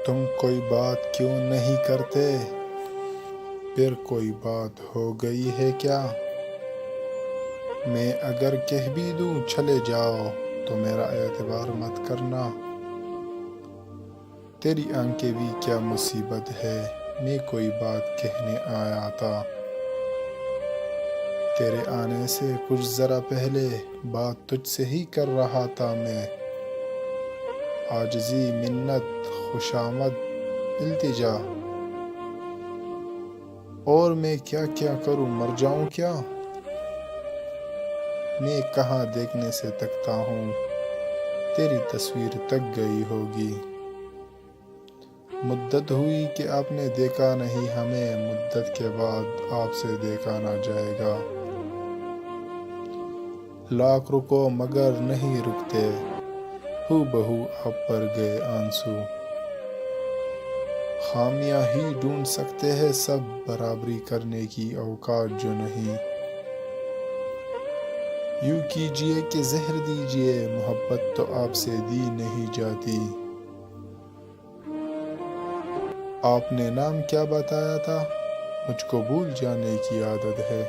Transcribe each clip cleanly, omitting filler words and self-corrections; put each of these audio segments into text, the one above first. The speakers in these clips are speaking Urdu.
تم کوئی بات کیوں نہیں کرتے؟ پھر کوئی بات ہو گئی ہے کیا؟ میں اگر کہہ بھی دوں چلے جاؤ تو میرا اعتبار مت کرنا۔ تیری آنکھیں بھی کیا مصیبت ہے، میں کوئی بات کہنے آیا تھا۔ تیرے آنے سے کچھ ذرا پہلے بات تجھ سے ہی کر رہا تھا میں۔ عاجزی، منت، خوشامد، التجا، اور میں کیا کیا کروں، مر جاؤں کیا؟ میں کہاں دیکھنے سے تکتا ہوں، تیری تصویر تک گئی ہوگی۔ مدت ہوئی کہ آپ نے دیکھا نہیں ہمیں، مدت کے بعد آپ سے دیکھا نہ جائے گا۔ لاکھ رکو مگر نہیں رکتے، ہو بہو آپ پر گئے آنسو۔ خامیاں ہی ڈھونڈ سکتے ہیں سب، برابری کرنے کی اوقات جو نہیں۔ یوں کیجئے کہ زہر دیجئے، محبت تو آپ سے دی نہیں جاتی۔ آپ نے نام کیا بتایا تھا؟ مجھ کو بھول جانے کی عادت ہے۔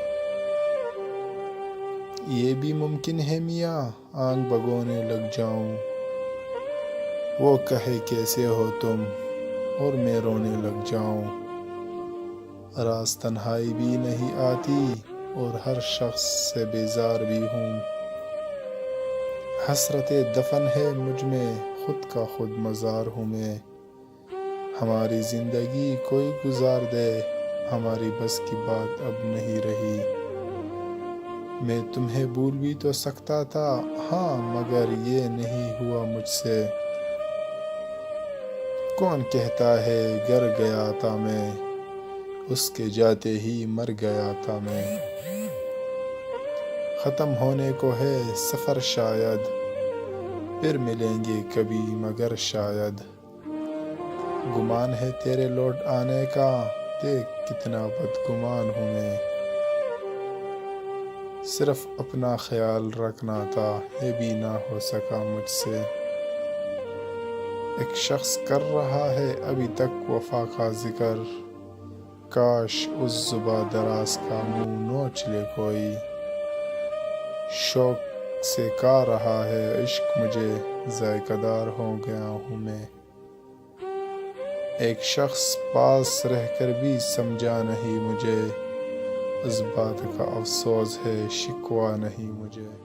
یہ بھی ممکن ہے میاں آنکھ بھگونے لگ جاؤں، وہ کہے کیسے ہو تم، اور میں رونے لگ جاؤں۔ راز تنہائی بھی نہیں آتی، اور ہر شخص سے بیزار بھی ہوں۔ حسرت دفن ہے مجھ میں، خود کا خود مزار ہوں میں۔ ہماری زندگی کوئی گزار دے، ہماری بس کی بات اب نہیں رہی۔ میں تمہیں بھول بھی تو سکتا تھا ہاں، مگر یہ نہیں ہوا مجھ سے۔ کون کہتا ہے گر گیا تھا میں، اس کے جاتے ہی مر گیا تھا میں۔ ختم ہونے کو ہے سفر شاید، پھر ملیں گے کبھی مگر شاید۔ گمان ہے تیرے لوٹ آنے کا، دیکھ کتنا بدگمان ہوں میں۔ صرف اپنا خیال رکھنا تھا، یہ بھی نہ ہو سکا مجھ سے۔ ایک شخص کر رہا ہے ابھی تک وفا کا ذکر، کاش اس زباں دراز کا منہ نوچ لے کوئی۔ شوق سے کہہ رہا ہے عشق مجھے، ذائقہ دار ہو گیا ہوں میں۔ ایک شخص پاس رہ کر بھی سمجھا نہیں مجھے، اس بات کا افسوس ہے شکوہ نہیں مجھے۔